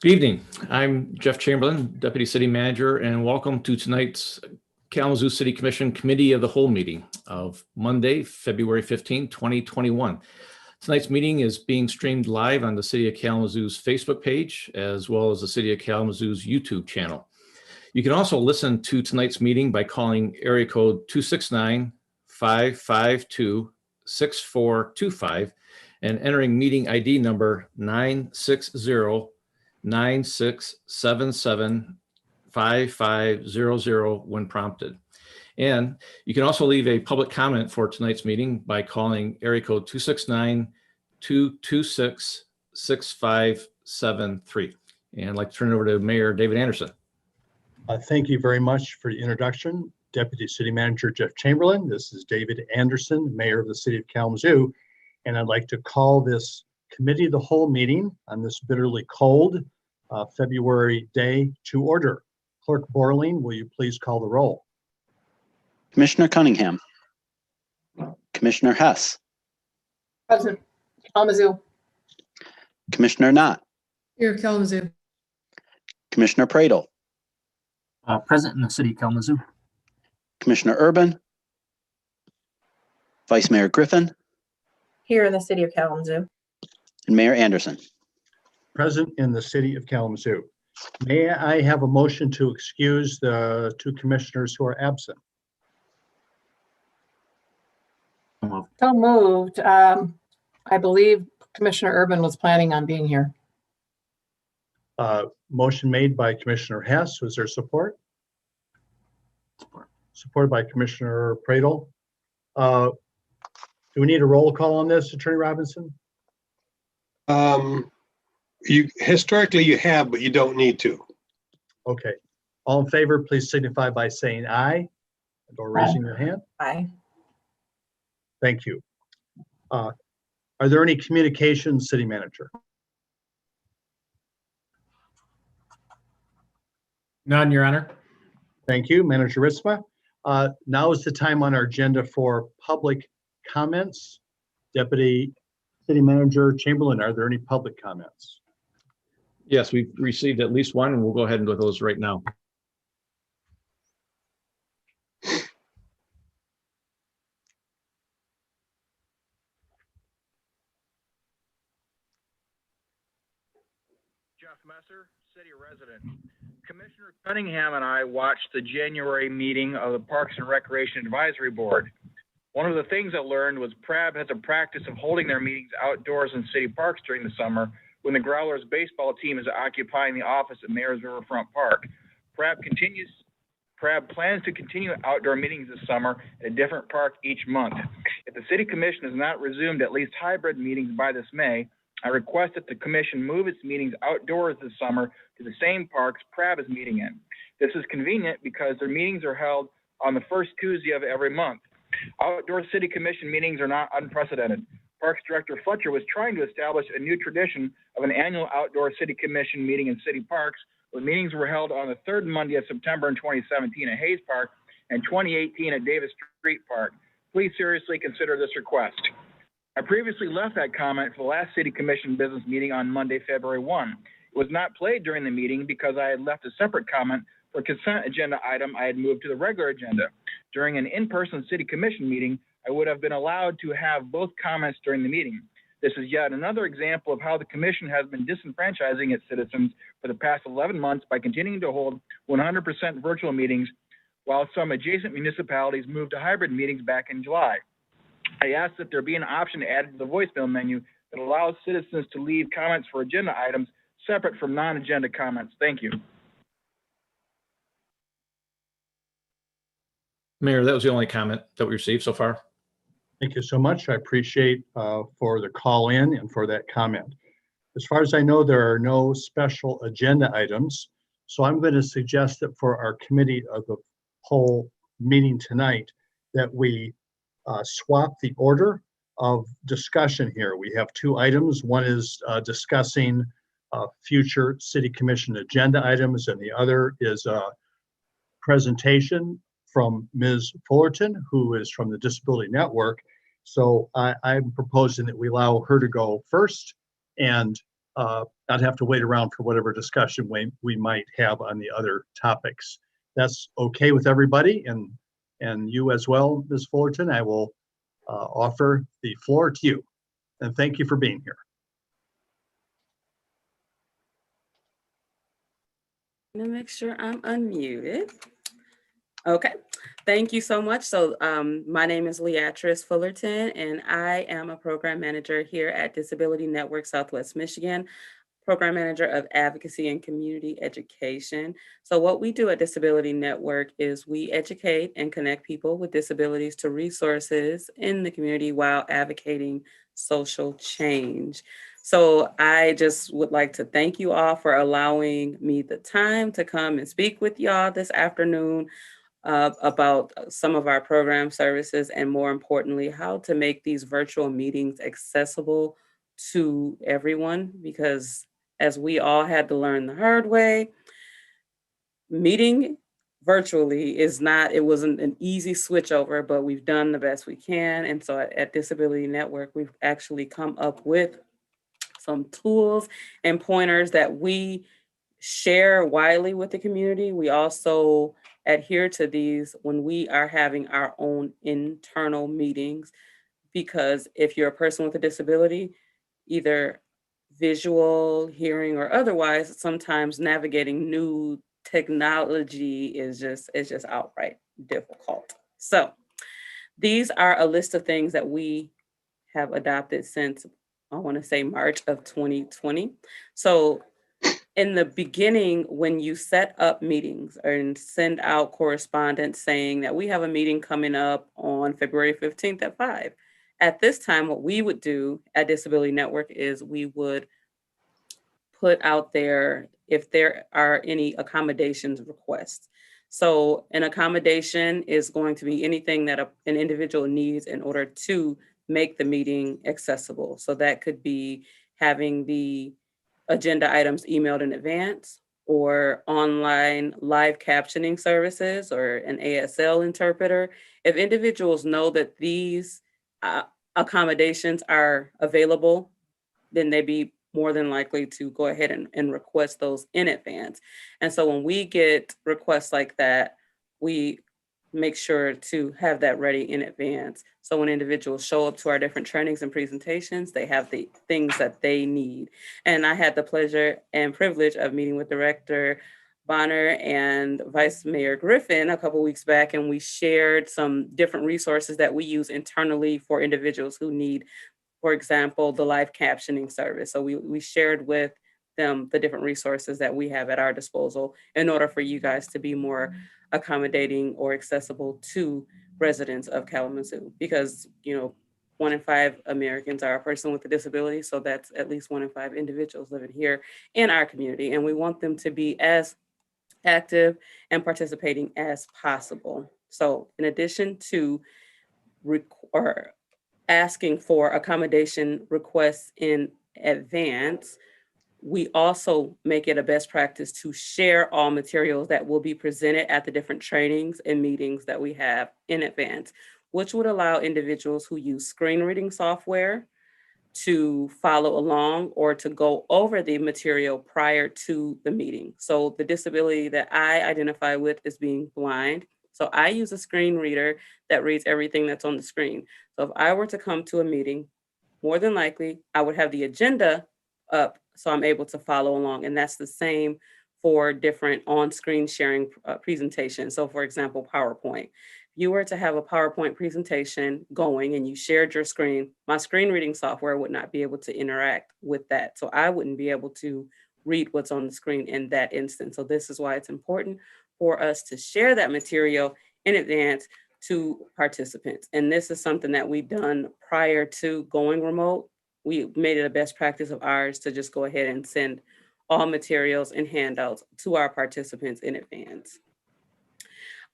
Good evening. I'm Jeff Chamberlain, Deputy City Manager, and welcome to tonight's Kalamazoo City Commission Committee of the Whole meeting of Monday, February 15, 2021. Tonight's meeting is being streamed live on the City of Kalamazoo's Facebook page, as well as the City of Kalamazoo's YouTube channel. You can also listen to tonight's meeting by calling area code 269-552-6425 and entering meeting ID number 960-9677-5500 when prompted. And you can also leave a public comment for tonight's meeting by calling area code 269-226-6573. And I'd like to turn it over to Mayor David Anderson. Thank you very much for the introduction. Deputy City Manager Jeff Chamberlain. This is David Anderson, Mayor of the City of Kalamazoo. And I'd like to call this Committee of the Whole meeting on this bitterly cold February day to order. Clerk Borling, will you please call the roll? Commissioner Cunningham. Commissioner Hess. Present, Kalamazoo. Commissioner Knott. Here, Kalamazoo. Commissioner Pradle. Present in the City of Kalamazoo. Commissioner Urban. Vice Mayor Griffin. Here in the City of Kalamazoo. And Mayor Anderson. Present in the City of Kalamazoo. May I have a motion to excuse the two commissioners who are absent? So moved. I believe Commissioner Urban was planning on being here. Motion made by Commissioner Hess. Was there support? Supported by Commissioner Pradle. Do we need a roll call on this, Attorney Robinson? Historically you have, but you don't need to. Okay. All in favor, please signify by saying aye or raising your hand. Aye. Thank you. Are there any communications, City Manager? None, Your Honor. Thank you, Manager Ritzma. Now is the time on our agenda for public comments. Deputy City Manager Chamberlain, are there any public comments? Yes, we've received at least one, and we'll go ahead and do those right now. Jeff Messer, city resident. Commissioner Cunningham and I watched the January meeting of the Parks and Recreation Advisory Board. One of the things I learned was PRAB has a practice of holding their meetings outdoors in city parks during the summer when the Growlers baseball team is occupying the office at Mayor's Riverfront Park. PRAB plans to continue outdoor meetings this summer at a different park each month. If the City Commission has not resumed at least hybrid meetings by this May, I request that the Commission move its meetings outdoors this summer to the same parks PRAB is meeting in. This is convenient because their meetings are held on the first Tuesday of every month. Outdoor City Commission meetings are not unprecedented. Parks Director Fletcher was trying to establish a new tradition of an annual Outdoor City Commission meeting in city parks, where meetings were held on the third Monday of September in 2017 at Hayes Park and 2018 at Davis Street Park. Please seriously consider this request. I previously left that comment for the last City Commission business meeting on Monday, February 1. It was not played during the meeting because I had left a separate comment for a consent agenda item I had moved to the regular agenda. During an in-person City Commission meeting, I would have been allowed to have both comments during the meeting. This is yet another example of how the Commission has been disenfranchising its citizens for the past 11 months by continuing to hold 100% virtual meetings, while some adjacent municipalities moved to hybrid meetings back in July. I asked that there be an option added to the voicemail menu that allows citizens to leave comments for agenda items separate from non-agenda comments. Thank you. Mayor, that was the only comment that we received so far. Thank you so much. I appreciate for the call in and for that comment. As far as I know, there are no special agenda items. So I'm going to suggest that for our Committee of the Whole meeting tonight, that we swap the order of discussion here. We have two items. One is discussing future City Commission agenda items, and the other is a presentation from Ms. Fullerton, who is from the Disability Network. So I'm proposing that we allow her to go first, and not have to wait around for whatever discussion we might have on the other topics. That's okay with everybody, and you as well, Ms. Fullerton. I will offer the floor to you. And thank you for being here. Let me make sure I'm unmuted. Okay, thank you so much. So my name is Leatrice Fullerton, and I am a program manager here at Disability Network Southwest Michigan, program manager of advocacy and community education. So what we do at Disability Network is we educate and connect people with disabilities to resources in the community while advocating social change. So I just would like to thank you all for allowing me the time to come and speak with y'all this afternoon about some of our program services, and more importantly, how to make these virtual meetings accessible to everyone, because as we all had to learn the hard way, meeting virtually it wasn't an easy switch over, but we've done the best we can. And so at Disability Network, we've actually come up with some tools and pointers that we share widely with the community. We also adhere to these when we are having our own internal meetings, because if you're a person with a disability, either visual, hearing, or otherwise, sometimes navigating new technology is just outright difficult. So these are a list of things that we have adopted since, I want to say, March of 2020. So in the beginning, when you set up meetings and send out correspondence saying that we have a meeting coming up on February 15th at 5, at this time, what we would do at Disability Network is we would put out there if there are any accommodations requests. So an accommodation is going to be anything that an individual needs in order to make the meeting accessible. So that could be having the agenda items emailed in advance, or online live captioning services, or an ASL interpreter. If individuals know that these accommodations are available, then they'd be more than likely to go ahead and request those in advance. And so when we get requests like that, we make sure to have that ready in advance. So when individuals show up to our different trainings and presentations, they have the things that they need. And I had the pleasure and privilege of meeting with Director Bonner and Vice Mayor Griffin a couple weeks back, and we shared some different resources that we use internally for individuals who need, for example, the live captioning service. So we shared with them the different resources that we have at our disposal in order for you guys to be more accommodating or accessible to residents of Kalamazoo, because 1 in 5 Americans are a person with a disability. So that's at least 1 in 5 individuals living here in our community. And we want them to be as active and participating as possible. So in addition to asking for accommodation requests in advance, we also make it a best practice to share all materials that will be presented at the different trainings and meetings that we have in advance, which would allow individuals who use screen reading software to follow along or to go over the material prior to the meeting. So the disability that I identify with is being blind. So I use a screen reader that reads everything that's on the screen. So if I were to come to a meeting, more than likely, I would have the agenda up so I'm able to follow along. And that's the same for different on-screen sharing presentations. So for example, PowerPoint. If you were to have a PowerPoint presentation going and you shared your screen, my screen reading software would not be able to interact with that. So I wouldn't be able to read what's on the screen in that instance. So this is why it's important for us to share that material in advance to participants. And this is something that we've done prior to going remote. We made it a best practice of ours to just go ahead and send all materials and handouts to our participants in advance.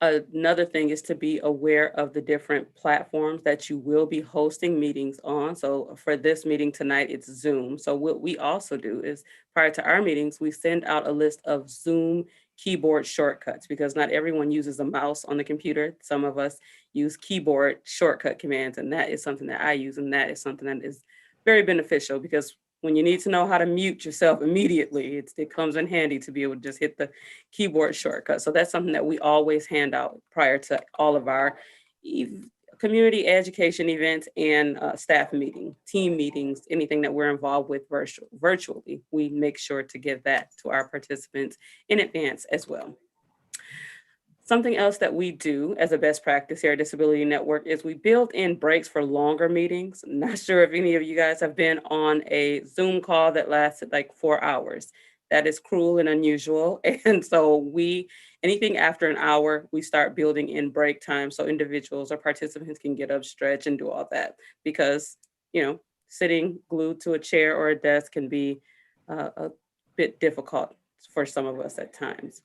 Another thing is to be aware of the different platforms that you will be hosting meetings on. So for this meeting tonight, it's Zoom. So what we also do is, prior to our meetings, we send out a list of Zoom keyboard shortcuts, because not everyone uses a mouse on the computer. Some of us use keyboard shortcut commands, and that is something that I use, and that is something that is very beneficial, because when you need to know how to mute yourself immediately, it comes in handy to be able to just hit the keyboard shortcut. So that's something that we always hand out prior to all of our community education events and staff meeting, team meetings, anything that we're involved with virtually. We make sure to give that to our participants in advance as well. Something else that we do as a best practice here at Disability Network is we build in breaks for longer meetings. Not sure if any of you guys have been on a Zoom call that lasted like 4 hours. That is cruel and unusual. And so anything after an hour, we start building in break time so individuals or participants can get up, stretch, and do all that. Because, sitting glued to a chair or a desk can be a bit difficult for some of us at times.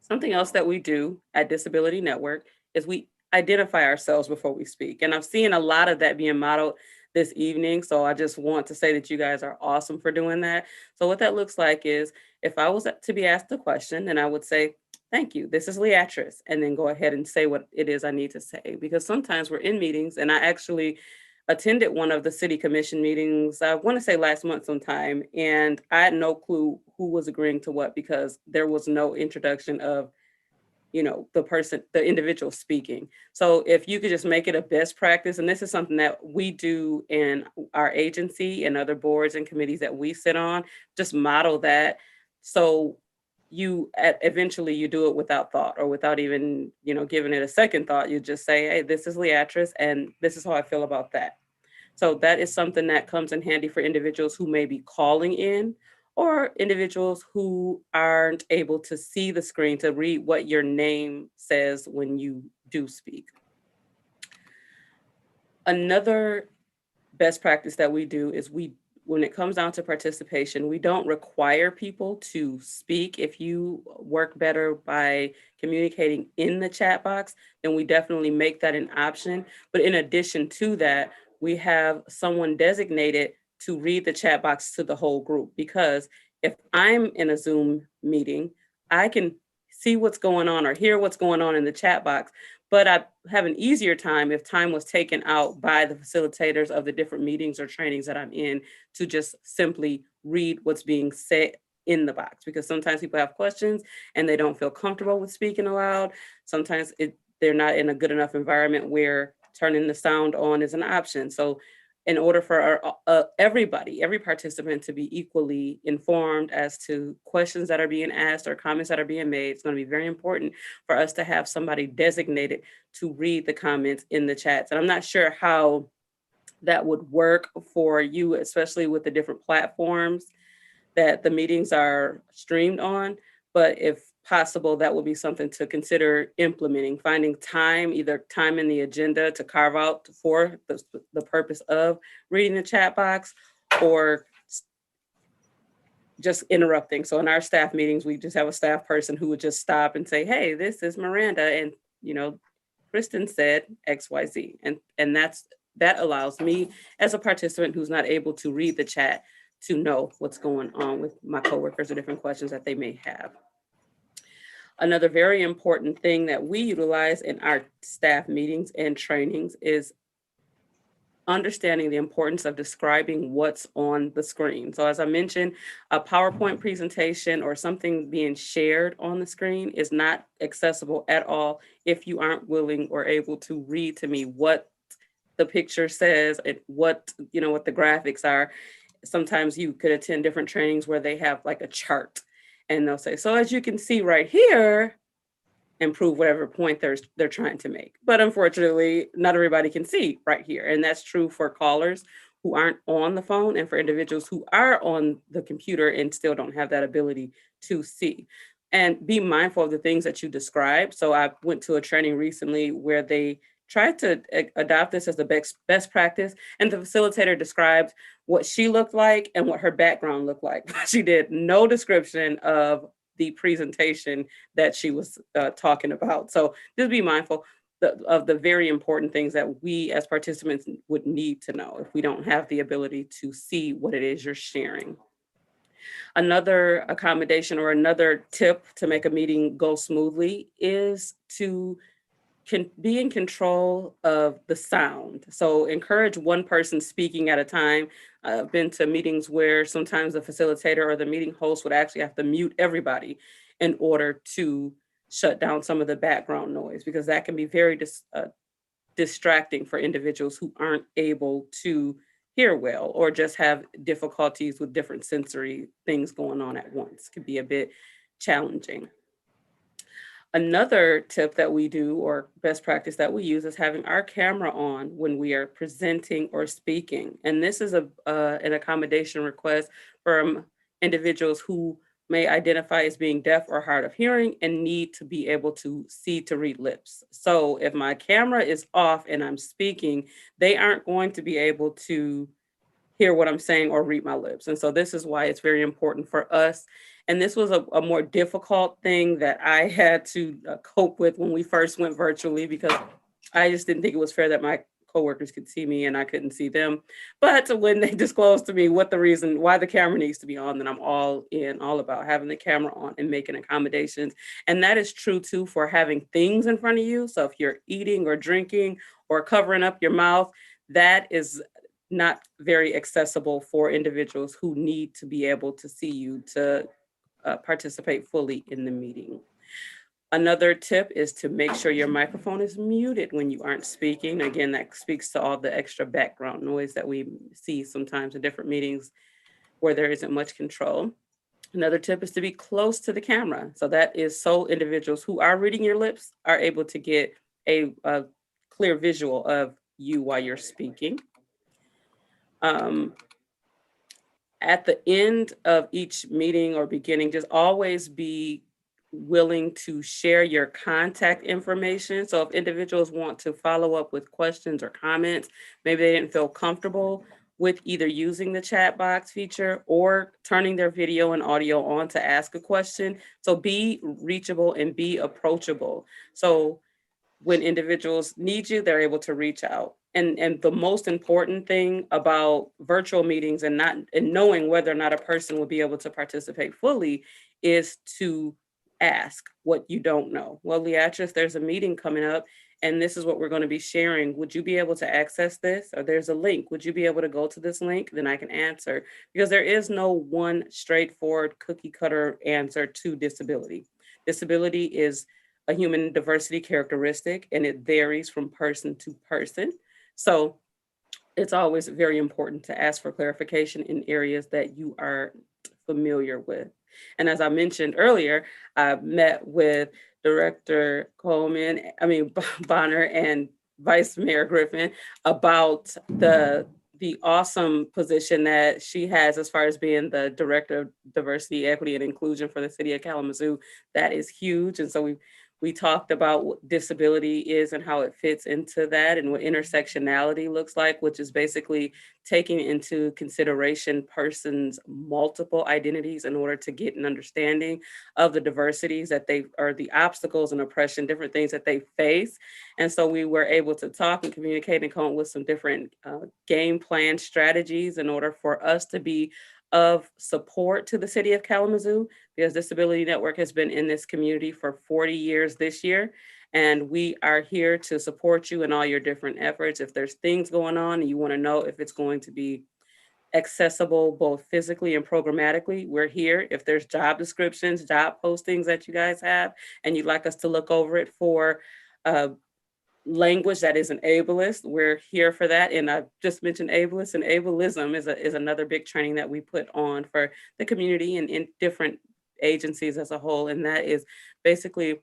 Something else that we do at Disability Network is we identify ourselves before we speak. And I've seen a lot of that being modeled this evening. So I just want to say that you guys are awesome for doing that. So what that looks like is if I was to be asked a question, then I would say, thank you, this is Leatrice, and then go ahead and say what it is I need to say. Because sometimes we're in meetings, and I actually attended one of the city commission meetings, I want to say last month sometime, and I had no clue who was agreeing to what because there was no introduction of, the individual speaking. So if you could just make it a best practice, and this is something that we do in our agency and other boards and committees that we sit on, just model that. So eventually you do it without thought or without even, giving it a second thought. You just say, hey, this is Leatrice, and this is how I feel about that. So that is something that comes in handy for individuals who may be calling in or individuals who aren't able to see the screen to read what your name says when you do speak. Another best practice that we do is when it comes down to participation, we don't require people to speak. If you work better by communicating in the chat box, then we definitely make that an option. But in addition to that, we have someone designated to read the chat box to the whole group, because if I'm in a Zoom meeting, I can see what's going on or hear what's going on in the chat box, but I have an easier time if time was taken out by the facilitators of the different meetings or trainings that I'm in to just simply read what's being said in the box, because sometimes people have questions and they don't feel comfortable with speaking aloud. Sometimes they're not in a good enough environment where turning the sound on is an option. So in order for every participant to be equally informed as to questions that are being asked or comments that are being made, it's going to be very important for us to have somebody designated to read the comments in the chats. And I'm not sure how that would work for you, especially with the different platforms that the meetings are streamed on. But if possible, that will be something to consider implementing, finding time, either time in the agenda to carve out for the purpose of reading the chat box, or just interrupting. So in our staff meetings, we just have a staff person who would just stop and say, hey, this is Miranda, and Kristen said XYZ. And that allows me as a participant who's not able to read the chat to know what's going on with my coworkers or different questions that they may have. Another very important thing that we utilize in our staff meetings and trainings is understanding the importance of describing what's on the screen. So as I mentioned, a PowerPoint presentation or something being shared on the screen is not accessible at all if you aren't willing or able to read to me what the picture says and what the graphics are. Sometimes you could attend different trainings where they have like a chart, and they'll say, so as you can see right here, and prove whatever point they're trying to make. But unfortunately, not everybody can see right here. And that's true for callers who aren't on the phone and for individuals who are on the computer and still don't have that ability to see. And be mindful of the things that you described. So I went to a training recently where they tried to adopt this as the best practice. And the facilitator described what she looked like and what her background looked like. She did no description of the presentation that she was talking about. So just be mindful of the very important things that we as participants would need to know if we don't have the ability to see what it is you're sharing. Another accommodation or another tip to make a meeting go smoothly is to can be in control of the sound. So encourage one person speaking at a time. I've been to meetings where sometimes the facilitator or the meeting host would actually have to mute everybody in order to shut down some of the background noise, because that can be very distracting for individuals who aren't able to hear well or just have difficulties with different sensory things going on at once. It can be a bit challenging. Another tip that we do, or best practice that we use, is having our camera on when we are presenting or speaking. And this is an accommodation request from individuals who may identify as being deaf or hard of hearing and need to be able to see to read lips. So if my camera is off and I'm speaking, they aren't going to be able to hear what I'm saying or read my lips. And so this is why it's very important for us. And this was a more difficult thing that I had to cope with when we first went virtually, because I just didn't think it was fair that my coworkers could see me and I couldn't see them. But when they disclosed to me what the reason why the camera needs to be on, then I'm all about having the camera on and making accommodations. And that is true too for having things in front of you. So if you're eating or drinking or covering up your mouth, that is not very accessible for individuals who need to be able to see you to participate fully in the meeting. Another tip is to make sure your microphone is muted when you aren't speaking. Again, that speaks to all the extra background noise that we see sometimes in different meetings where there isn't much control. Another tip is to be close to the camera. So that is so individuals who are reading your lips are able to get a clear visual of you while you're speaking. At the end of each meeting or beginning, just always be willing to share your contact information. So if individuals want to follow up with questions or comments, maybe they didn't feel comfortable with either using the chat box feature or turning their video and audio on to ask a question. So be reachable and be approachable. So when individuals need you, they're able to reach out. And the most important thing about virtual meetings and knowing whether or not a person will be able to participate fully is to ask what you don't know. Well, Leatrice, there's a meeting coming up and this is what we're going to be sharing. Would you be able to access this? Or there's a link. Would you be able to go to this link? Then I can answer, because there is no one straightforward cookie cutter answer to disability. Disability is a human diversity characteristic and it varies from person to person. So it's always very important to ask for clarification in areas that you are familiar with. And as I mentioned earlier, I met with Director Bonner and Vice Mayor Griffin about the awesome position that she has as far as being the Director of Diversity, Equity, and Inclusion for the City of Kalamazoo. That is huge. And so we talked about what disability is and how it fits into that, and what intersectionality looks like, which is basically taking into consideration persons' multiple identities in order to get an understanding of the diversities that or the obstacles and oppression, different things that they face. And so we were able to talk and communicate and come up with some different game plan strategies in order for us to be of support to the City of Kalamazoo, because Disability Network has been in this community for 40 years this year. And we are here to support you in all your different efforts. If there's things going on and you want to know if it's going to be accessible both physically and programmatically, we're here. If there's job descriptions, job postings that you guys have, and you'd like us to look over it for language that isn't ableist, we're here for that. And I just mentioned ableist, and ableism is another big training that we put on for the community and in different agencies as a whole. And that is basically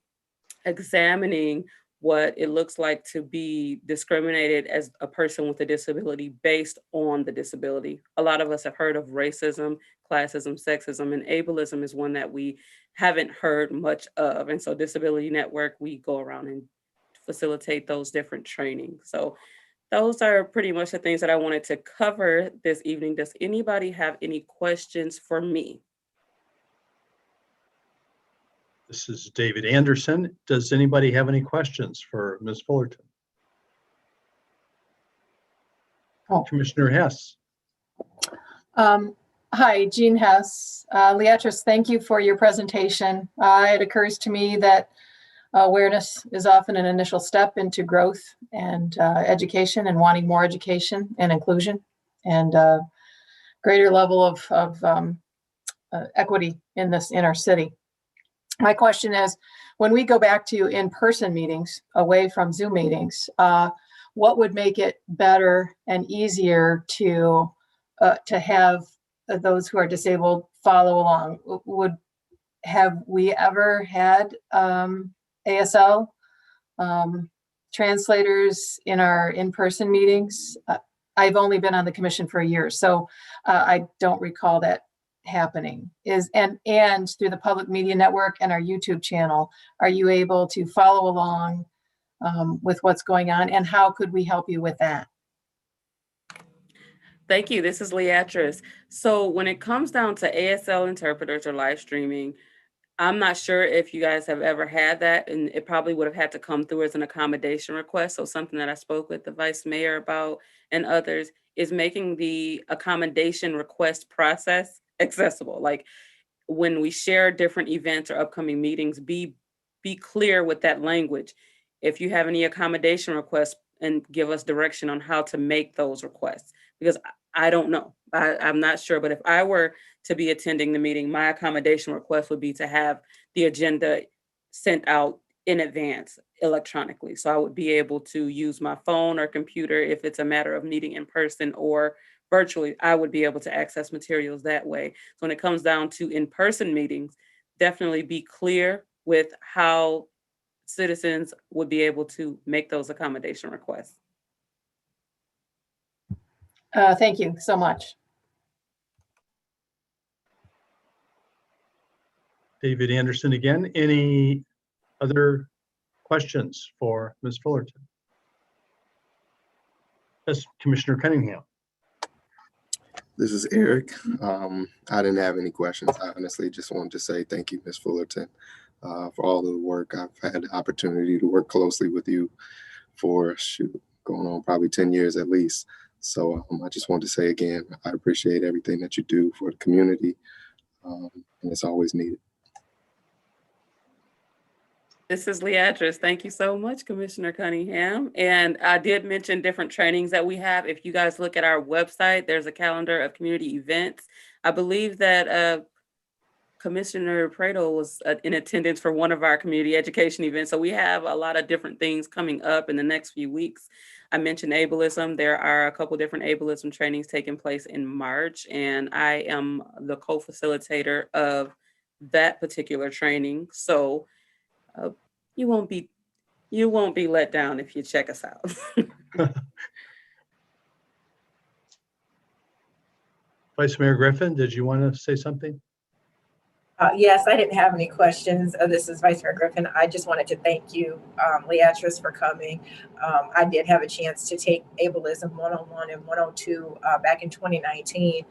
examining what it looks like to be discriminated as a person with a disability based on the disability. A lot of us have heard of racism, classism, sexism, and ableism is one that we haven't heard much of. And so Disability Network, we go around and facilitate those different trainings. So those are pretty much the things that I wanted to cover this evening. Does anybody have any questions for me? This is David Anderson. Does anybody have any questions for Ms. Fullerton? Oh. Commissioner Hess. Hi, Jean Hess. Leatrice, thank you for your presentation. It occurs to me that Awareness is often an initial step into growth and education and wanting more education and inclusion and greater level of equity in our city. My question is, when we go back to in-person meetings away from Zoom meetings, what would make it better and easier to have those who are disabled follow along? Have we ever had ASL translators in our in-person meetings? I've only been on the commission for a year, so I don't recall that happening. And through the Public Media Network and our YouTube channel, are you able to follow along with what's going on, and how could we help you with that? Thank you. This is Leatrice. So when it comes down to ASL interpreters or live streaming, I'm not sure if you guys have ever had that, and it probably would have had to come through as an accommodation request. So something that I spoke with the vice mayor about and others is making the accommodation request process accessible. Like when we share different events or upcoming meetings, be clear with that language. If you have any accommodation requests, and give us direction on how to make those requests, because I don't know. I'm not sure, but if I were to be attending the meeting, my accommodation request would be to have the agenda sent out in advance electronically. So I would be able to use my phone or computer if it's a matter of meeting in person or virtually. I would be able to access materials that way. So when it comes down to in-person meetings, definitely be clear with how citizens would be able to make those accommodation requests. Thank you so much. David Anderson again. Any other questions for Ms. Fullerton? Yes, Commissioner Cunningham. This is Eric. I didn't have any questions. I honestly just wanted to say thank you, Ms. Fullerton, for all of the work. I've had the opportunity to work closely with you for going on probably 10 years at least. So I just want to say again, I appreciate everything that you do for the community, and it's always needed. This is Leatrice. Thank you so much, Commissioner Cunningham. And I did mention different trainings that we have. If you guys look at our website, there's a calendar of community events. I believe that Commissioner Pradel was in attendance for one of our community education events. So we have a lot of different things coming up in the next few weeks. I mentioned ableism. There are a couple different ableism trainings taking place in March, and I am the co-facilitator of that particular training. So you won't be let down if you check us out. Vice Mayor Griffin, did you want to say something? Yes, I didn't have any questions. This is Vice Mayor Griffin. I just wanted to thank you, Leatrice, for coming. I did have a chance to take ableism 101 and 102 back in 2019.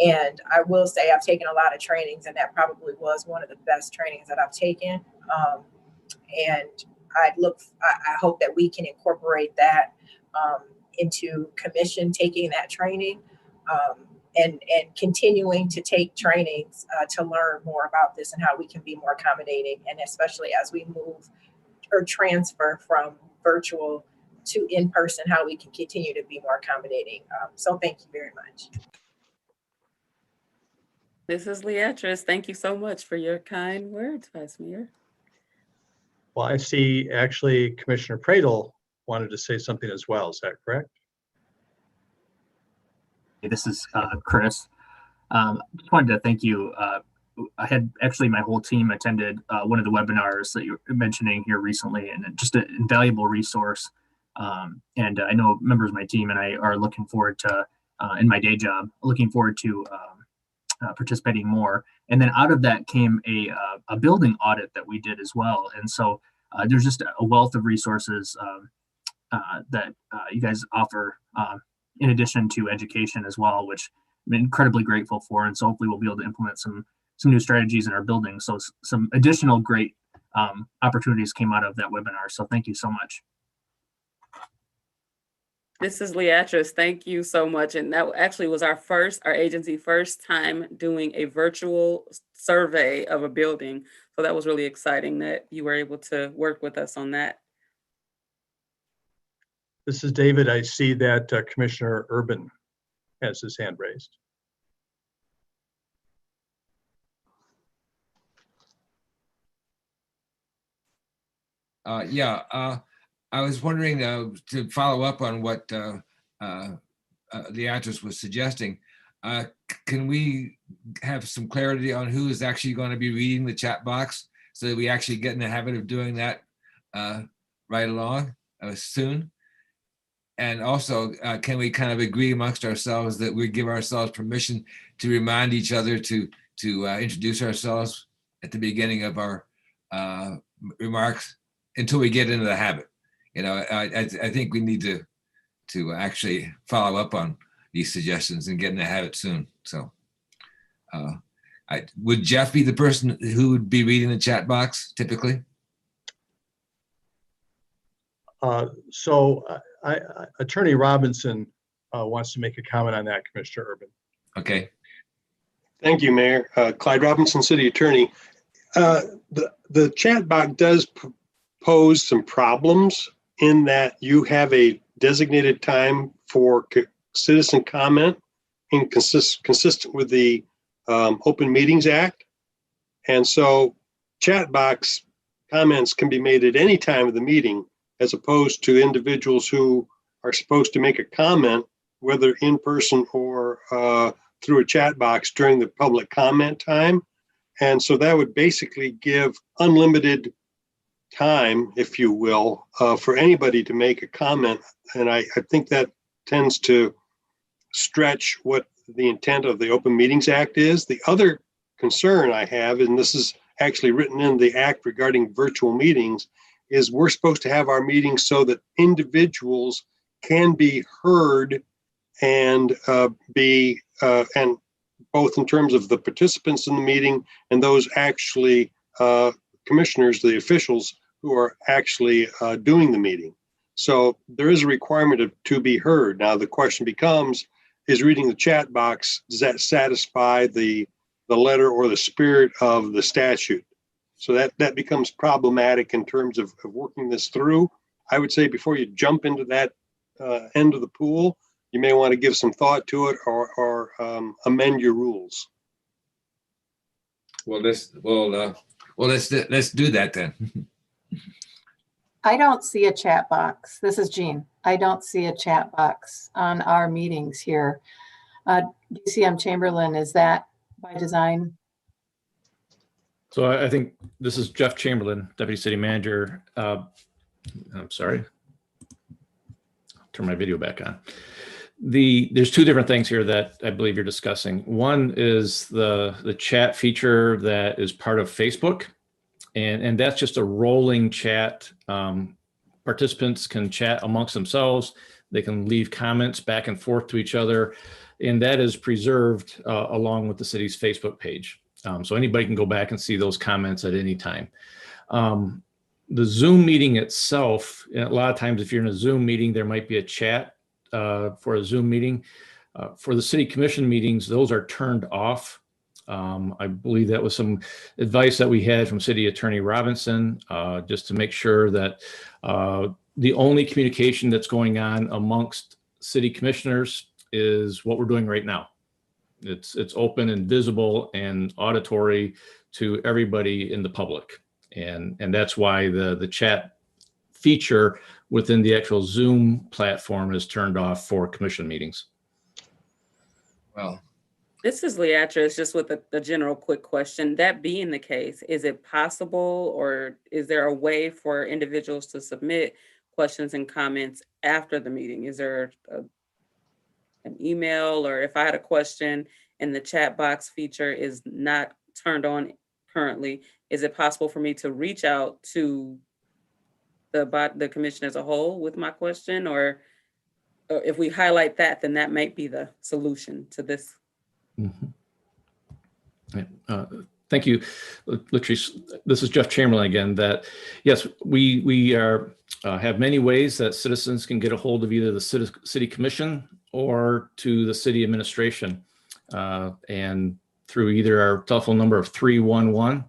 And I will say I've taken a lot of trainings, and that probably was one of the best trainings that I've taken. And I hope that we can incorporate that into commission taking that training. And continuing to take trainings to learn more about this and how we can be more accommodating, and especially as we move or transfer from virtual to in-person, how we can continue to be more accommodating. So thank you very much. This is Leatrice. Thank you so much for your kind words, Vice Mayor. Well, I see actually Commissioner Pradel wanted to say something as well. Is that correct? This is Chris. Just wanted to thank you. I had actually my whole team attended one of the webinars that you were mentioning here recently, and just an invaluable resource. And I know members of my team and I are looking forward to, in my day job, looking forward to participating more. And then out of that came a building audit that we did as well. And so there's just a wealth of resources that you guys offer in addition to education as well, which I'm incredibly grateful for. And so hopefully we'll be able to implement some new strategies in our building. So some additional great opportunities came out of that webinar. So thank you so much. This is Leatrice. Thank you so much. And that actually was our agency first time doing a virtual survey of a building. So that was really exciting that you were able to work with us on that. This is David. I see that Commissioner Urban has his hand raised. I was wondering to follow up on what the actress was suggesting. Can we have some clarity on who is actually going to be reading the chat box so that we actually get in the habit of doing that right along soon? And also, can we kind of agree amongst ourselves that we give ourselves permission to remind each other to introduce ourselves at the beginning of our remarks until we get into the habit? You know, I think we need to actually follow up on these suggestions and get in the habit soon. So would Jeff be the person who would be reading the chat box typically? Attorney Robinson wants to make a comment on that, Commissioner Urban. Okay. Thank you, Mayor. Clyde Robinson, City Attorney. The chat box does pose some problems in that you have a designated time for citizen comment and consistent with the Open Meetings Act. And so chat box comments can be made at any time of the meeting, as opposed to individuals who are supposed to make a comment, whether in person or through a chat box during the public comment time. And so that would basically give unlimited time, if you will, for anybody to make a comment. And I think that tends to stretch what the intent of the Open Meetings Act is. The other concern I have, and this is actually written in the act regarding virtual meetings, is we're supposed to have our meetings so that individuals can be heard and and both in terms of the participants in the meeting and those actually commissioners, the officials who are actually doing the meeting. So there is a requirement to be heard. Now the question becomes, is reading the chat box, does that satisfy the letter or the spirit of the statute? So that becomes problematic in terms of working this through. I would say before you jump into that end of the pool, you may want to give some thought to it or amend your rules. Well, let's do that then. I don't see a chat box. This is Jean. I don't see a chat box on our meetings here. DCM Chamberlain, is that by design? So I think this is Jeff Chamberlain, Deputy City Manager. I'm sorry. Turn my video back on. There's two different things here that I believe you're discussing. One is the chat feature that is part of Facebook, and that's just a rolling chat. Participants can chat amongst themselves. They can leave comments back and forth to each other, and that is preserved along with the city's Facebook page. So anybody can go back and see those comments at any time. The Zoom meeting itself, a lot of times if you're in a Zoom meeting, there might be a chat for a Zoom meeting. For the city commission meetings, those are turned off. I believe that was some advice that we had from City Attorney Robinson, just to make sure that the only communication that's going on amongst city commissioners is what we're doing right now. It's open and visible and auditory to everybody in the public. And that's why the chat feature within the actual Zoom platform is turned off for commission meetings. Well, this is Leatrice, just with a general quick question. That being the case, is it possible, or is there a way for individuals to submit questions and comments after the meeting? Is there an email, or if I had a question and the chat box feature is not turned on currently, is it possible for me to reach out to the commission as a whole with my question? Or if we highlight that, then that might be the solution to this. Mm-hmm. Thank you, Latrice. This is Jeff Chamberlain again. That yes, we are have many ways that citizens can get a hold of either the city commission or to the city administration, and through either our telephone number of 311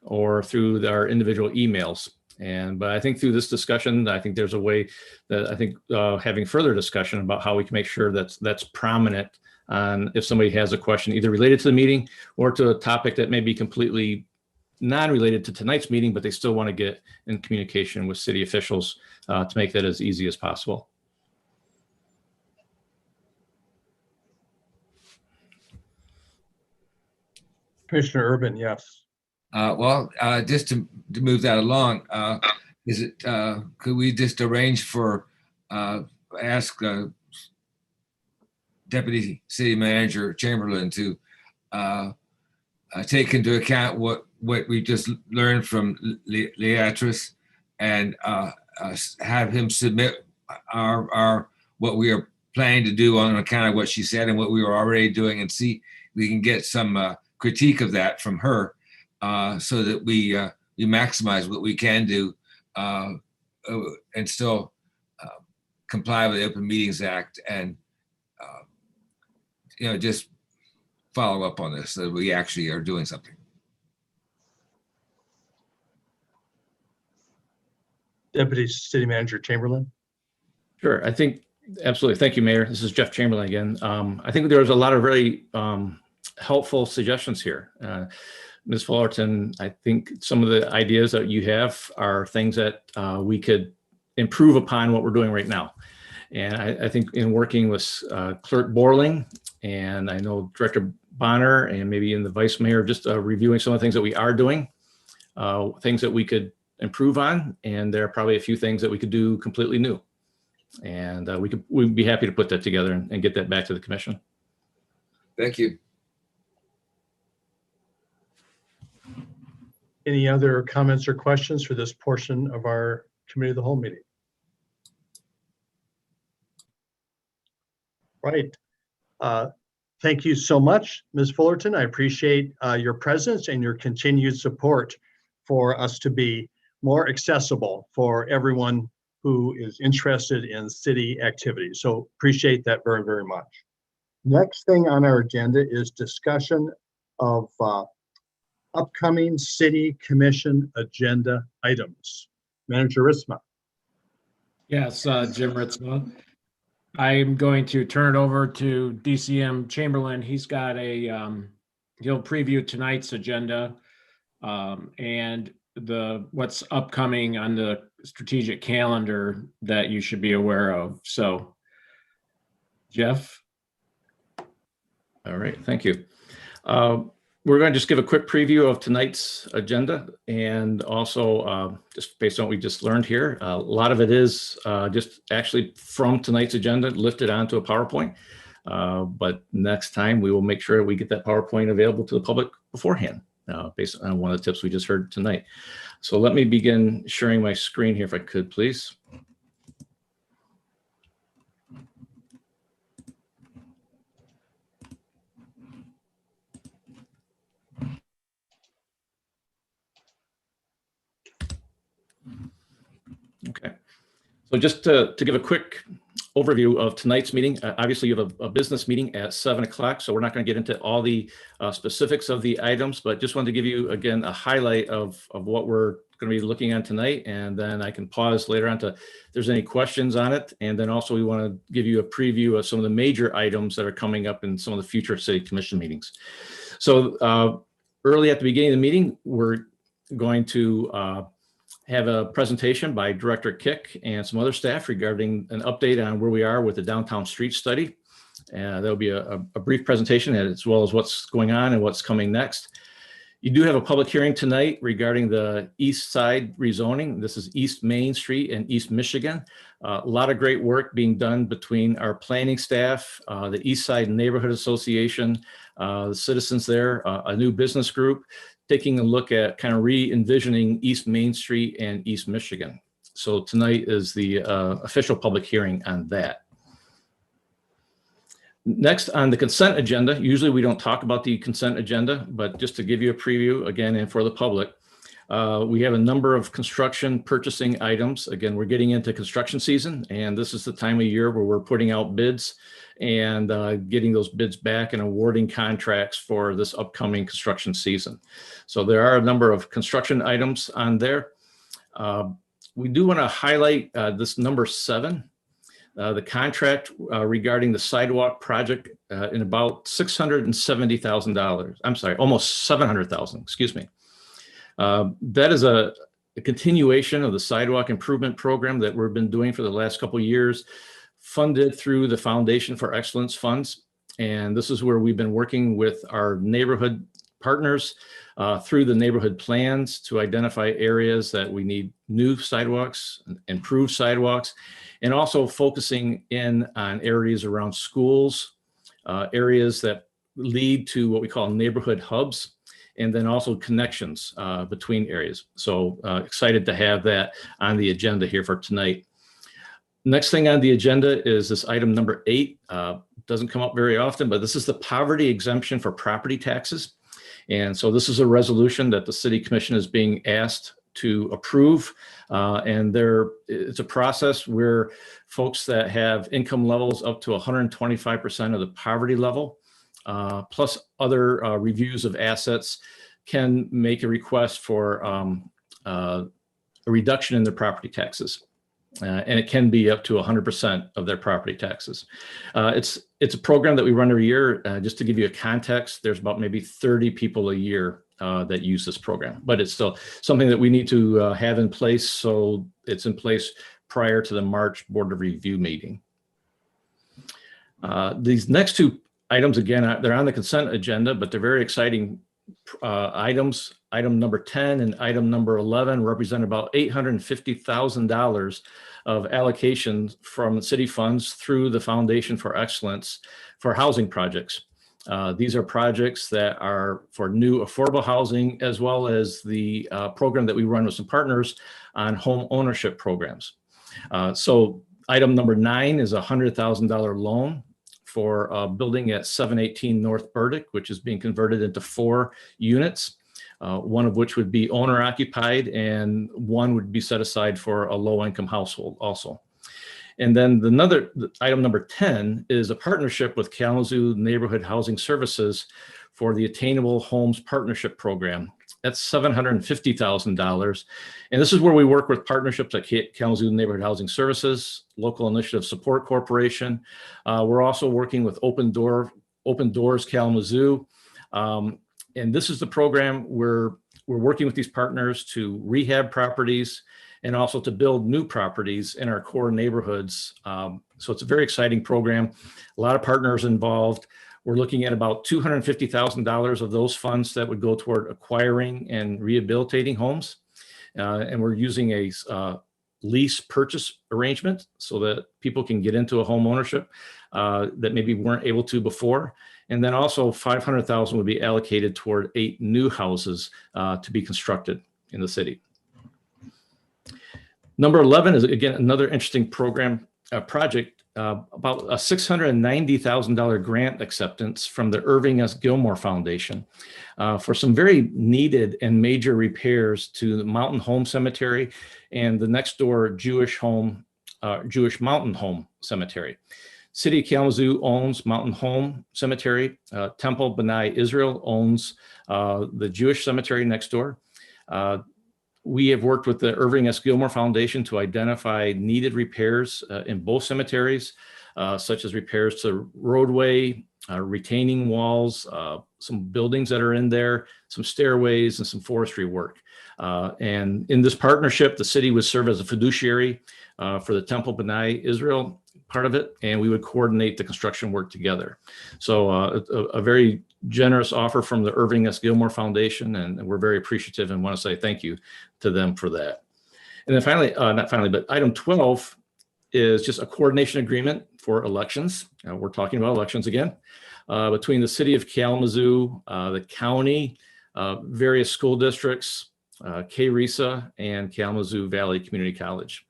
or through our individual emails. But I think through this discussion, I think there's a way that I think having further discussion about how we can make sure that's prominent on if somebody has a question either related to the meeting or to a topic that may be completely non-related to tonight's meeting, but they still want to get in communication with city officials to make that as easy as possible. Commissioner Urban, yes. Just to move that along, could we just arrange for, ask Deputy City Manager Chamberlain to take into account what we just learned from Leatrice and have him submit our what we are planning to do on account of what she said and what we were already doing, and see if we can get some critique of that from her, so that we maximize what we can do and still comply with the Open Meetings Act, and just follow up on this so that we actually are doing something. Deputy City Manager Chamberlain. Sure, I think absolutely. Thank you, Mayor. This is Jeff Chamberlain again. I think there was a lot of very helpful suggestions here. Ms. Fullerton, I think some of the ideas that you have are things that we could improve upon what we're doing right now. And I think in working with Clerk Borling, and I know Director Bonner, and maybe in the Vice Mayor, just reviewing some of the things that we are doing, things that we could improve on, and there are probably a few things that we could do completely new. And we'd be happy to put that together and get that back to the commission. Thank you. Any other comments or questions for this portion of our Committee of the Whole meeting? Right. Thank you so much, Ms. Fullerton. I appreciate your presence and your continued support for us to be more accessible for everyone who is interested in city activities. So appreciate that very, very much. Next thing on our agenda is discussion of upcoming City Commission agenda items. Manager Ritzma. Yes, Jim Ritzma. I'm going to turn it over to DCM Chamberlain. He's got he'll preview tonight's agenda and what's upcoming on the strategic calendar that you should be aware of. So, Jeff. All right, thank you. We're going to just give a quick preview of tonight's agenda, and also just based on what we just learned here, a lot of it is just actually from tonight's agenda lifted onto a PowerPoint. But next time we will make sure we get that PowerPoint available to the public beforehand, based on one of the tips we just heard tonight. So let me begin sharing my screen here if I could, please. Okay, so just to give a quick overview of tonight's meeting, obviously you have a business meeting at 7 o'clock, so we're not going to get into all the specifics of the items, but just wanted to give you again a highlight of what we're going to be looking at tonight, and then I can pause later on to if there's any questions on it, and then also we want to give you a preview of some of the major items that are coming up in some of the future City Commission meetings. So early at the beginning of the meeting, we're going to have a presentation by Director Kick and some other staff regarding an update on where we are with the downtown street study. There'll be a brief presentation as well as what's going on and what's coming next. You do have a public hearing tonight regarding the east side rezoning. This is East Main Street and East Michigan. A lot of great work being done between our planning staff, the East Side Neighborhood Association, the citizens there, a new business group, taking a look at kind of re-envisioning East Main Street and East Michigan. So tonight is the official public hearing on that. Next on the consent agenda, usually we don't talk about the consent agenda, but just to give you a preview again and for the public, we have a number of construction purchasing items. Again, we're getting into construction season, and this is the time of year where we're putting out bids and getting those bids back and awarding contracts for this upcoming construction season. So there are a number of construction items on there. We do want to highlight this number 7, the contract regarding the sidewalk project in about $670,000. I'm sorry, almost $700,000, excuse me. That is a continuation of the sidewalk improvement program that we've been doing for the last couple of years, funded through the Foundation for Excellence funds. And this is where we've been working with our neighborhood partners through the neighborhood plans to identify areas that we need new sidewalks, improved sidewalks, and also focusing in on areas around schools, areas that lead to what we call neighborhood hubs, and then also connections between areas. So excited to have that on the agenda here for tonight. Next thing on the agenda is this item number 8. Doesn't come up very often, but this is the poverty exemption for property taxes. And so this is a resolution that the City Commission is being asked to approve. And it's a process where folks that have income levels up to 125% of the poverty level, plus other reviews of assets, can make a request for a reduction in their property taxes. And it can be up to 100% of their property taxes. It's a program that we run every year. Just to give you a context, there's about maybe 30 people a year that use this program, but it's still something that we need to have in place. So it's in place prior to the March Board of Review meeting. These next 2 items, again, they're on the consent agenda, but they're very exciting items. Item number 10 and item number 11 represent about $850,000 of allocations from city funds through the Foundation for Excellence for housing projects. These are projects that are for new affordable housing, as well as the program that we run with some partners on home ownership programs. So item number 9 is a $100,000 loan for a building at 718 North Burdick, which is being converted into 4 units, one of which would be owner occupied and one would be set aside for a low income household also. And then item number 10 is a partnership with Kalamazoo Neighborhood Housing Services for the Attainable Homes Partnership Program. That's $750,000. And this is where we work with partnerships like Kalamazoo Neighborhood Housing Services, Local Initiative Support Corporation. We're also working with Open Doors Kalamazoo. And this is the program where we're working with these partners to rehab properties and also to build new properties in our core neighborhoods. So it's a very exciting program. A lot of partners involved. We're looking at about $250,000 of those funds that would go toward acquiring and rehabilitating homes. And we're using a lease purchase arrangement so that people can get into a home ownership that maybe weren't able to before. And then also $500,000 would be allocated toward 8 new houses to be constructed in the city. Number 11 is, again, another interesting program project, about a $690,000 grant acceptance from the Irving S. Gilmore Foundation for some very needed and major repairs to the Mountain Home Cemetery and the next door Jewish Mountain Home Cemetery. City of Kalamazoo owns Mountain Home Cemetery. Temple B'nai Israel owns the Jewish cemetery next door. We have worked with the Irving S. Gilmore Foundation to identify needed repairs in both cemeteries, such as repairs to roadway, retaining walls, some buildings that are in there, some stairways, and some forestry work. And in this partnership, the city would serve as a fiduciary for the Temple B'nai Israel part of it, and we would coordinate the construction work together. So a very generous offer from the Irving S. Gilmore Foundation, and we're very appreciative and want to say thank you to them for that. And then finally, not finally, but item 12 is just a coordination agreement for elections. We're talking about elections again, between the city of Kalamazoo, the county, various school districts, KRESA, and Kalamazoo Valley Community College.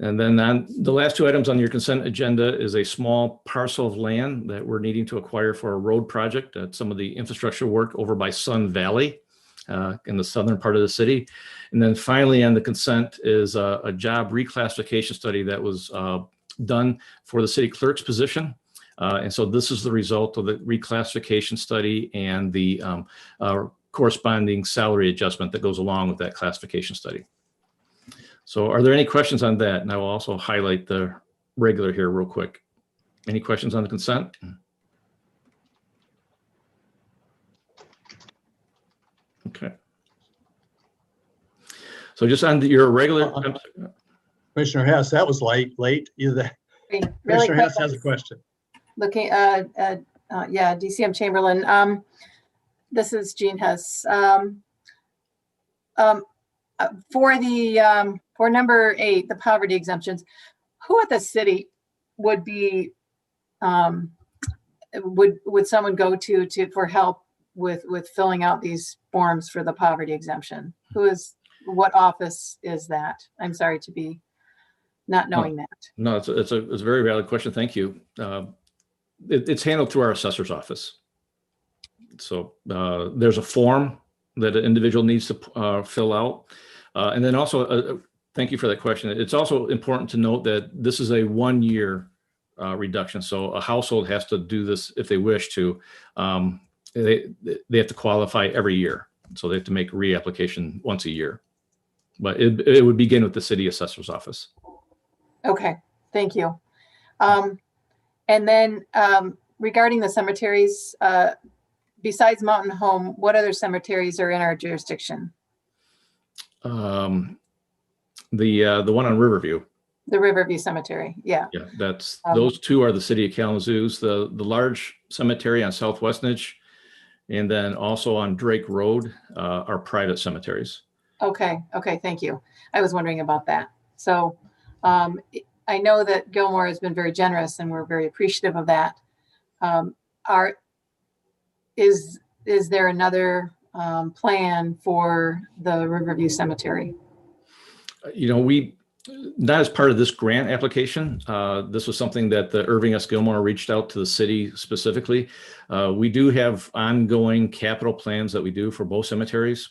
And then on the last 2 items on your consent agenda is a small parcel of land that we're needing to acquire for a road project. Some of the infrastructure work over by Sun Valley in the southern part of the city. And then finally on the consent is a job reclassification study that was done for the city clerk's position. And so this is the result of the reclassification study and the corresponding salary adjustment that goes along with that classification study. So are there any questions on that? And I will also highlight the regular here real quick. Any questions on the consent? Okay. So just on your regular. Commissioner Hess, that was late. Either Really Commissioner quick, Hess has a question. looking at, yeah, DCM Chamberlain. This is Jean Hess. For number 8, the poverty exemptions, who at the city would be, would someone go to for help with filling out these forms for the poverty exemption? What office is that? I'm sorry to be not knowing that. No, it's a very valid question. Thank you. It's handled through our assessor's office. So there's a form that an individual needs to fill out. And then also, thank you for that question. It's also important to note that this is a 1-year reduction. So a household has to do this if they wish to. They have to qualify every year. So they have to make a reapplication once a year. But it would begin with the city assessor's office. Okay, thank you. And then regarding the cemeteries, besides Mountain Home, what other cemeteries are in our jurisdiction? The one on Riverview. The Riverview Cemetery, yeah. Yeah, that's those two are the city of Kalamazoo's. The large cemetery on Southwest Niche, and then also on Drake Road are private cemeteries. Okay, thank you. I was wondering about that. So I know that Gilmore has been very generous, and we're very appreciative of that. Is there another plan for the Riverview Cemetery? We not as part of this grant application. This was something that the Irving S. Gilmore reached out to the city specifically. We do have ongoing capital plans that we do for both cemeteries.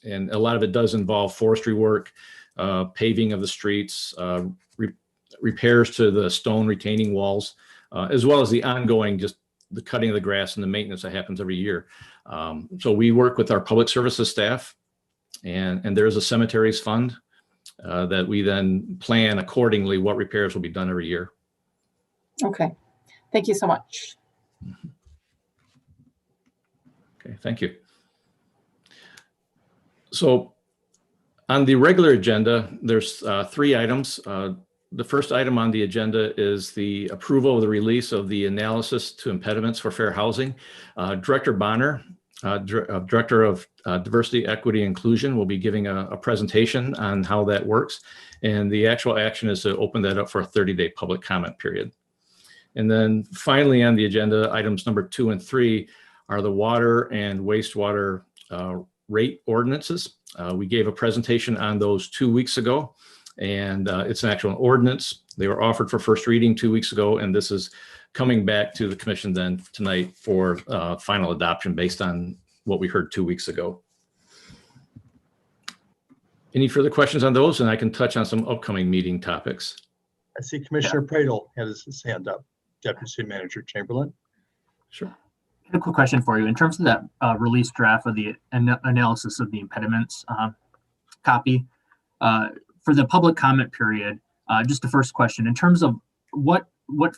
And a lot of it does involve forestry work, paving of the streets, repairs to the stone retaining walls, as well as the ongoing, just the cutting of the grass and the maintenance that happens every year. So we work with our public services staff, and there is a cemeteries fund that we then plan accordingly what repairs will be done every year. Okay, thank you so much. Okay, thank you. So on the regular agenda, there's 3 items. The first item on the agenda is the approval of the release of the analysis to impediments for fair housing. Director Bonner, Director of Diversity, Equity, Inclusion, will be giving a presentation on how that works. And the actual action is to open that up for a 30-day public comment period. And then finally on the agenda, items number 2 and 3 are the water and wastewater rate ordinances. We gave a presentation on those 2 weeks ago, and it's an actual ordinance. They were offered for first reading 2 weeks ago, and this is coming back to the commission then tonight for final adoption based on what we heard 2 weeks ago. Any further questions on those? And I can touch on some upcoming meeting topics. I see Commissioner Pradel has his hand up. Deputy City Manager Chamberlain. Sure. A quick question for you. In terms of that release draft of the analysis of the impediments copy, for the public comment period, just the first question, in terms of what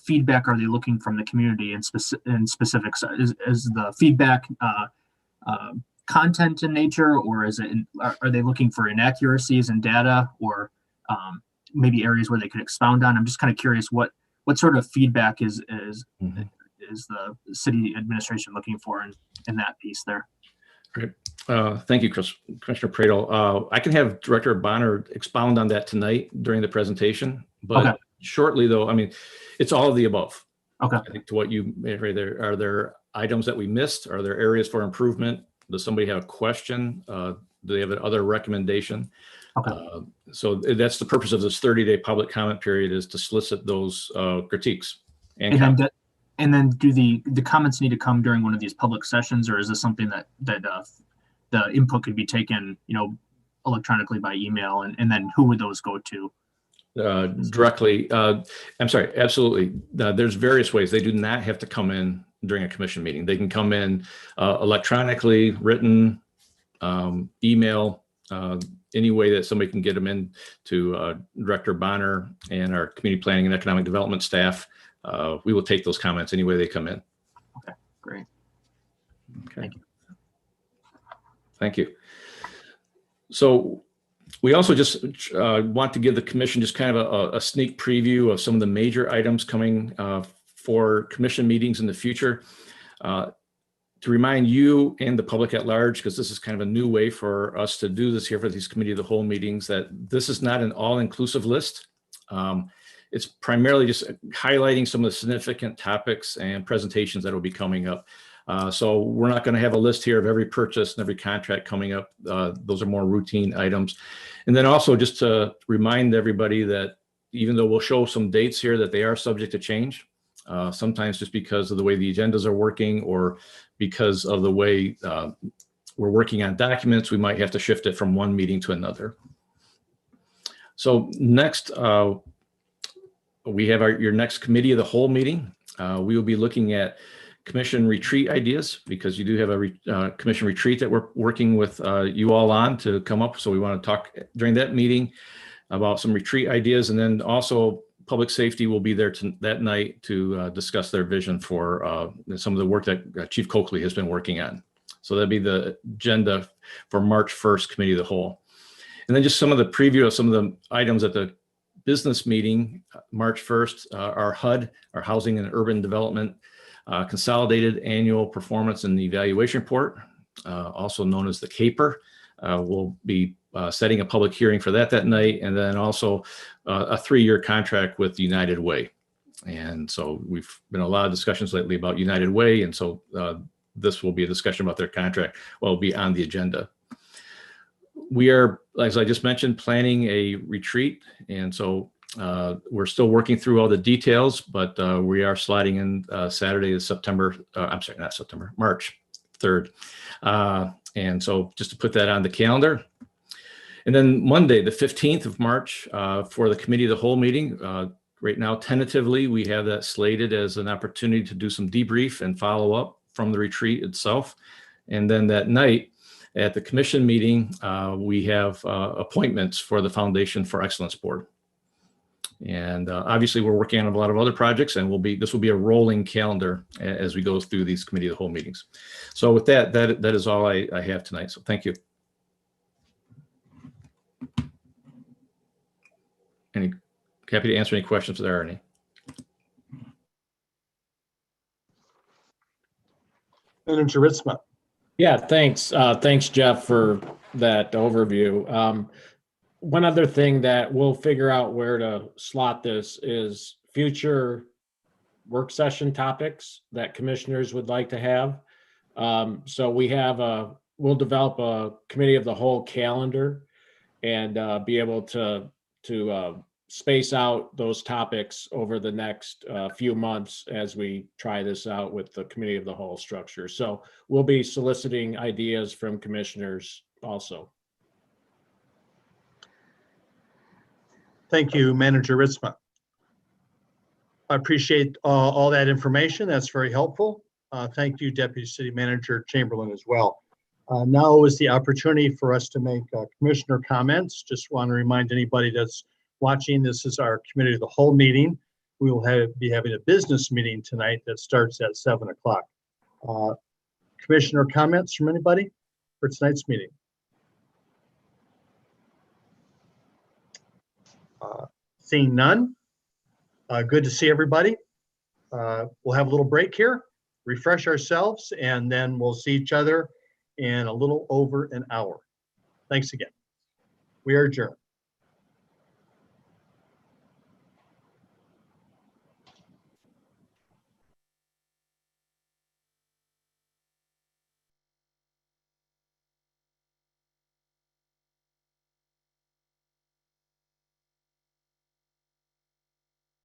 feedback are they looking from the community in specifics? Is the feedback content in nature, or is it are they looking for inaccuracies in data, or maybe areas where they could expound on? I'm just kind of curious what sort of feedback is the city administration looking for in that piece there? Great. Thank you, Commissioner Pradel. I can have Director Bonner expound on that tonight during the presentation, but shortly though, I mean, it's all of the above. Okay. I think to what you made right there, are there items that we missed? Are there areas for improvement? Does somebody have a question? Do they have another recommendation? Okay. So that's the purpose of this 30-day public comment period, is to solicit those critiques. And then do the comments need to come during one of these public sessions, or is this something that the input could be taken, electronically by email, and then who would those go to? directly. I'm sorry, absolutely. There's various ways. They do not have to come in during a commission meeting. They can come in electronically, written, email, any way that somebody can get them in to Director Bonner and our community planning and economic development staff. We will take those comments any way they come in. Okay, great. Okay. Thank you. Thank you. So we also just want to give the commission just kind of a sneak preview of some of the major items coming for commission meetings in the future. To remind you and the public at large, because this is kind of a new way for us to do this here for these committee of the whole meetings, that this is not an all-inclusive list. It's primarily just highlighting some of the significant topics and presentations that will be coming up. So we're not going to have a list here of every purchase and every contract coming up. Those are more routine items. And then also just to remind everybody that even though we'll show some dates here, that they are subject to change. Sometimes just because of the way the agendas are working or because of the way we're working on documents, we might have to shift it from one meeting to another. So next, we have your next committee of the whole meeting. We will be looking at commission retreat ideas, because you do have a commission retreat that we're working with you all on to come up. So we want to talk during that meeting about some retreat ideas, and then also public safety will be there that night to discuss their vision for some of the work that Chief Coakley has been working on. So that'd be the agenda for March 1st Committee of the Whole. And then just some of the preview of some of the items at the business meeting, March 1st, our HUD, our Housing and Urban Development Consolidated Annual Performance and Evaluation Report, also known as the CAPER. We'll be setting a public hearing for that night, and then also a 3-year contract with United Way. And so we've been a lot of discussions lately about United Way, and so this will be a discussion about their contract. Well, it'll be on the agenda. We are, as I just mentioned, planning a retreat, and so we're still working through all the details, but we are sliding in Saturday is March 3rd. And so just to put that on the calendar. And then Monday, the 15th of March, for the Committee of the Whole meeting. Right now, tentatively, we have that slated as an opportunity to do some debrief and follow up from the retreat itself. And then that night at the commission meeting, we have appointments for the Foundation for Excellence Board. And obviously, we're working on a lot of other projects, and this will be a rolling calendar as we go through these Committee of the Whole meetings. So with that is all I have tonight. So thank you. Happy to answer any questions if there are any. Manager Ritzma. Yeah, thanks. Thanks, Jeff, for that overview. One other thing that we'll figure out where to slot this is future work session topics that commissioners would like to have. So we'll develop a Committee of the Whole calendar and be able to space out those topics over the next few months as we try this out with the Committee of the Whole structure. So we'll be soliciting ideas from commissioners also. Thank you, Manager Ritzma. I appreciate all that information. That's very helpful. Thank you, Deputy City Manager Chamberlain, as well. Now is the opportunity for us to make commissioner comments. Just want to remind anybody that's watching, this is our Committee of the Whole meeting. We will be having a business meeting tonight that starts at 7 o'clock. Commissioner comments from anybody for tonight's meeting? Seeing none, good to see everybody. We'll have a little break here, refresh ourselves, and then we'll see each other in a little over an hour. Thanks again. We are adjourned.